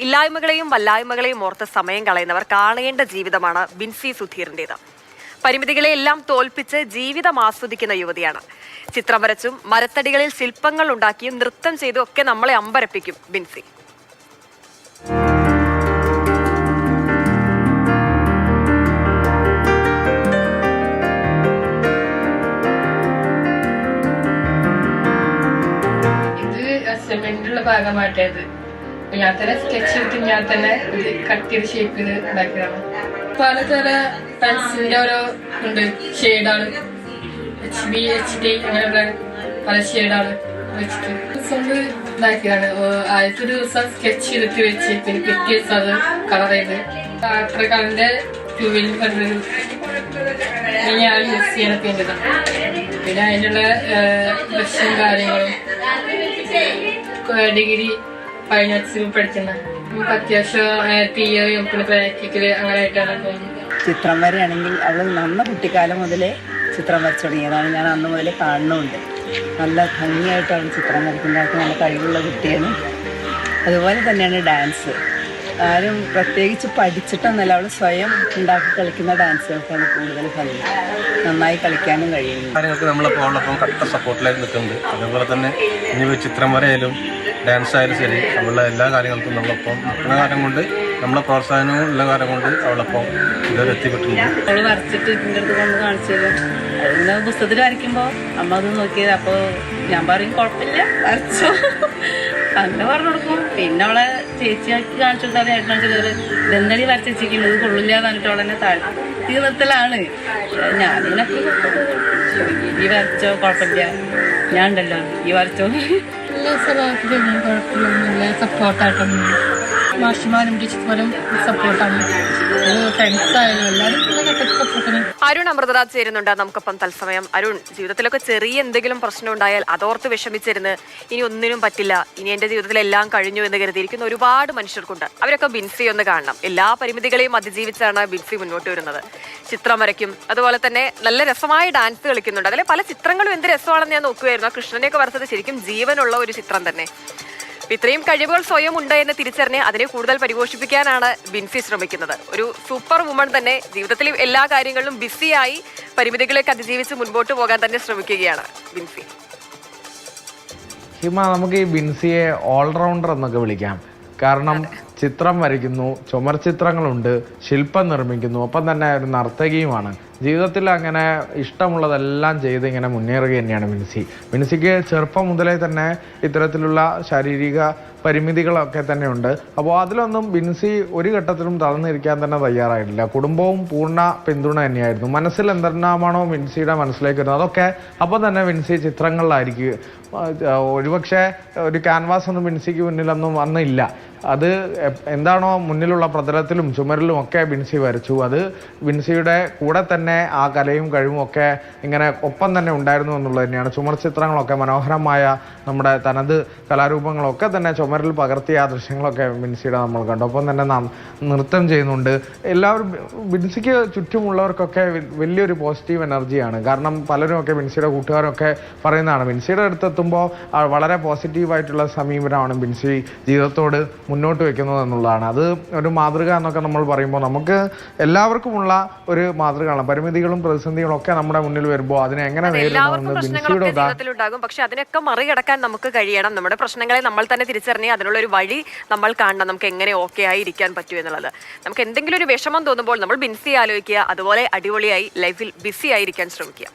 ഇല്ലായ്മകളെയും വല്ലായ്മകളെയും ഓർത്ത് സമയം കളയുന്നവർ കാണേണ്ട ജീവിതമാണ് ബിൻസി സുധീറിൻ്റെത്. പരിമിതികളെയെല്ലാം തോൽപ്പിച്ച് ജീവിതം ആസ്വദിക്കുന്ന യുവതിയാണ്. ചിത്രം വരച്ചും മരത്തടികളിൽ ശില്പങ്ങൾ ഉണ്ടാക്കിയും നൃത്തം ചെയ്തും ഒക്കെ നമ്മളെ അമ്പരപ്പിക്കും ബിൻസി. അസൈൻമെന്റിലുള്ള ഭാഗമായിട്ടത് ഞാൻ തന്നെ സ്കെച്ച് ചെയ്തിട്ട് ഞാൻ തന്നെ കട്ട് ചെയ്ത് ഷേപ്പ് ചെയ്ത് ഉണ്ടാക്കിയതാണ്. പലതര പെൻസിലിന്റെ ഓരോ ഉണ്ട്, ഷെയ്ഡാണ് HB HD അങ്ങനെയുള്ള പല ഷെയ്ഡാണ് വെച്ചിട്ട് കൊണ്ട് ഉണ്ടാക്കിയതാണ്. ആദ്യത്തെ ദിവസം സ്കെച്ച് ചെയ്തിട്ട് വെച്ച് പിന്നെ പിറ്റേ ദിവസം അത് കളർ ചെയ്ത് അത്ര കളറിന്റെ ട്യൂബിൽ പറഞ്ഞൊരു ഞാൻ യൂസ് ചെയ്യണ പെയിന്റതാണ്. പിന്നെ അതിനുള്ള ബ്രഷും കാര്യങ്ങളും ഡിഗ്രി ഫൈൻ ആർട്സിൽ പഠിക്കുന്ന നമുക്ക് അത്യാവശ്യം തിയറിയും പിന്നെ പ്രാക്ടിക്കല് അങ്ങനെ ആയിട്ടാണ് തോന്നുന്നത്. ചിത്രം വരെയാണെങ്കിൽ അവൾ നന്ന കുട്ടിക്കാലം മുതലേ ചിത്രം വരച്ചു തുടങ്ങിയതാണ്. ഞാൻ അന്ന് മുതലേ കാണുന്നുണ്ട്. നല്ല ഭംഗിയായിട്ട് അവൾ ചിത്രം വരയ്ക്കുന്നതായിട്ട് നല്ല കഴിവുള്ള കുട്ടിയാണ്. അതുപോലെ തന്നെയാണ് ഡാൻസ്. ആരും പ്രത്യേകിച്ച് പഠിച്ചിട്ടൊന്നല്ല, അവൾ സ്വയം ഉണ്ടാക്കി കളിക്കുന്ന ഡാൻസുകൾക്കാണ് കൂടുതൽ ഭംഗി. നന്നായി കളിക്കാനും കഴിയുന്നു. കാര്യങ്ങൾക്ക് നമ്മളിപ്പോൾ അവളൊപ്പം കട്ട സപ്പോർട്ടിലായിട്ട് നിൽക്കുന്നുണ്ട്. അതേപോലെ തന്നെ ഇനി ചിത്രം വരയായാലും ഡാൻസ് ആയാലും ശരി, അവളുടെ എല്ലാ കാര്യങ്ങൾക്കും നമ്മളൊപ്പം നിൽക്കുന്ന കാര്യം കൊണ്ട് നമ്മളെ പ്രോത്സാഹനവും ഉള്ള കാര്യം കൊണ്ട് അവളൊപ്പം ഇതുവരെ എത്തിപ്പെട്ടിട്ടുണ്ട്. അവൾ വരച്ചിട്ട് ഇതിൻ്റെ അടുത്ത് കൊണ്ട് കാണിച്ചു തരും. ഇങ്ങനെ പുസ്തകത്തിൽ വരയ്ക്കുമ്പോൾ അമ്മ അത് നോക്കിയത്. അപ്പോൾ ഞാൻ പറയും കുഴപ്പമില്ല വരച്ചോ അങ്ങനെ പറഞ്ഞു കൊടുക്കും. പിന്നെ അവളെ ചേച്ചിയാക്കി കാണിച്ചു കൊടുത്താൽ ഏട്ടൻ കാണിച്ചു കൊടുത്തത് ഇതെന്തടി വരച്ചിരിക്കുന്നത് ഇത് കൊള്ളില്ല എന്ന് പറഞ്ഞിട്ട് അവളെന്നെ താഴ്ത്തി നിർത്തലാണ്. ഞാനിങ്ങനെ ഈ വരച്ചോ കുഴപ്പമില്ല, ഞാൻ ഉണ്ടല്ലോ ഈ വരച്ചോ. എല്ലാ സ്ഥലത്തിലും കുഴപ്പമില്ല, സപ്പോർട്ടായിട്ടൊന്നും മാഷിമാരും ടീച്ചർമാരും സപ്പോർട്ടാണ്. ഫ്രണ്ട്സ് ആയാലും എല്ലാവരും സപ്പോർട്ടാണ്. അരുൺ അമൃതരാജ് ചേരുന്നുണ്ട് നമുക്കൊപ്പം തത്സമയം. അരുൺ, ജീവിതത്തിലൊക്കെ ചെറിയ എന്തെങ്കിലും പ്രശ്നം ഉണ്ടായാൽ അതോർത്ത് വിഷമിച്ചിരുന്ന് ഇനി ഒന്നിനും പറ്റില്ല, ഇനി എന്റെ ജീവിതത്തിൽ എല്ലാം കഴിഞ്ഞു എന്ന് കരുതിയിരിക്കുന്ന ഒരുപാട് മനുഷ്യർക്കുണ്ട്. അവരൊക്കെ ബിൻസി ഒന്ന് കാണണം. എല്ലാ പരിമിതികളെയും അതിജീവിച്ചാണ് ബിൻസി മുന്നോട്ട് വരുന്നത്. ചിത്രം വരയ്ക്കും, അതുപോലെ തന്നെ നല്ല രസമായ ഡാൻസ് കളിക്കുന്നുണ്ട്. അതിലെ പല ചിത്രങ്ങളും എന്ത് രസമാണെന്ന് ഞാൻ നോക്കുകയായിരുന്നു. ആ കൃഷ്ണനെയൊക്കെ വരച്ചത് ശരിക്കും ജീവനുള്ള ഒരു ചിത്രം തന്നെ. ഇത്രയും കഴിവുകൾ സ്വയം ഉണ്ട് എന്ന് തിരിച്ചറിഞ്ഞ് അതിനെ കൂടുതൽ പരിപോഷിപ്പിക്കാനാണ് ബിൻസി ശ്രമിക്കുന്നത്. ഒരു സൂപ്പർ വുമൺ തന്നെ. ജീവിതത്തിൽ എല്ലാ കാര്യങ്ങളിലും ബിസിയായി പരിമിതികളൊക്കെ അതിജീവിച്ച് മുൻപോട്ട് പോകാൻ തന്നെ ശ്രമിക്കുകയാണ് ബിൻസി. ഹിമ, നമുക്ക് ഈ ബിൻസിയെ ഓൾറൗണ്ടർ എന്നൊക്കെ വിളിക്കാം. കാരണം ചിത്രം വരയ്ക്കുന്നു, ചുമർ ചിത്രങ്ങളുണ്ട്, ശില്പം നിർമ്മിക്കുന്നു, ഒപ്പം തന്നെ ഒരു നർത്തകിയുമാണ്. ജീവിതത്തിൽ അങ്ങനെ ഇഷ്ടമുള്ളതെല്ലാം ചെയ്ത് ഇങ്ങനെ മുന്നേറുക തന്നെയാണ് ബിൻസിക്ക് ചെറുപ്പം മുതലേ തന്നെ ഇത്തരത്തിലുള്ള ശാരീരിക പരിമിതികളൊക്കെ തന്നെ ഉണ്ട്. അപ്പോൾ അതിലൊന്നും ബിൻസി ഒരു ഘട്ടത്തിലും തളർന്നിരിക്കാൻ തന്നെ തയ്യാറായിട്ടില്ല. കുടുംബവും പൂർണ്ണ പിന്തുണ തന്നെയായിരുന്നു. മനസ്സിൽ എന്തെല്ലാമാണോ ബിൻസിയുടെ മനസ്സിലേക്ക് വരുന്നത് അതൊക്കെ അപ്പോൾ തന്നെ ബിൻസി ചിത്രങ്ങളിലായിരിക്കും. ഒരുപക്ഷെ ഒരു ക്യാൻവാസ് ഒന്നും ബിൻസിക്ക് മുന്നിലൊന്നും വന്നില്ല. അത് എന്താണോ മുന്നിലുള്ള പ്രതലത്തിലും ചുമരിലും ഒക്കെ ബിൻസി വരച്ചു. അത് ബിൻസിയുടെ കൂടെ തന്നെ ആ കലയും കഴിവും ഒക്കെ ഇങ്ങനെ ഒപ്പം തന്നെ ഉണ്ടായിരുന്നു എന്നുള്ളത് തന്നെയാണ്. ചുമർ ചിത്രങ്ങളൊക്കെ മനോഹരമായ നമ്മുടെ തനത് കലാരൂപങ്ങളൊക്കെ തന്നെ ചുമരിൽ പകർത്തിയ ആ ദൃശ്യങ്ങളൊക്കെ ബിൻസിയുടെ നമ്മൾ കണ്ടു. ഒപ്പം തന്നെ നൃത്തം ചെയ്യുന്നുണ്ട്. എല്ലാവരും ബിൻസിക്ക് ചുറ്റുമുള്ളവർക്കൊക്കെ വലിയൊരു പോസിറ്റീവ് എനർജിയാണ്. കാരണം പലരും ഒക്കെ ബിൻസിയുടെ കൂട്ടുകാരൊക്കെ പറയുന്നതാണ്, ബിൻസിയുടെ അടുത്തെത്തുമ്പോൾ വളരെ പോസിറ്റീവായിട്ടുള്ള സമീപനമാണ് ബിൻസി ജീവിതത്തോട് മുന്നോട്ട് വെക്കുന്നത് എന്നുള്ളതാണ്. അത് ഒരു മാതൃക എന്നൊക്കെ നമ്മൾ പറയുമ്പോൾ നമുക്ക് എല്ലാവർക്കുമുള്ള ഒരു മാതൃകയാണ്. പരിമിതികളും പ്രതിസന്ധികളും ഒക്കെ നമ്മുടെ മുന്നിൽ വരുമ്പോൾ അതിനെ എങ്ങനെ നേരിടണമെന്ന് ബിൻസിയുടെ ജീവിതത്തിലുണ്ടാകും. പക്ഷെ അതിനൊക്കെ മറികടക്കാൻ നമുക്ക് കഴിയണം. നമ്മുടെ പ്രശ്നങ്ങളെ നമ്മൾ തന്നെ തിരിച്ചറിഞ്ഞ് അതിനുള്ള ഒരു വഴി നമ്മൾ കാണണം. നമുക്ക് എങ്ങനെ ഓക്കെ ആയി ഇരിക്കാൻ പറ്റൂ എന്നുള്ളത്. നമുക്ക് എന്തെങ്കിലും ഒരു വിഷമം തോന്നുമ്പോൾ നമ്മൾ ബിൻസി ആലോചിക്കുക, അതുപോലെ അടിപൊളിയായി ലൈഫിൽ ബിസി ആയിരിക്കാൻ ശ്രമിക്കുക.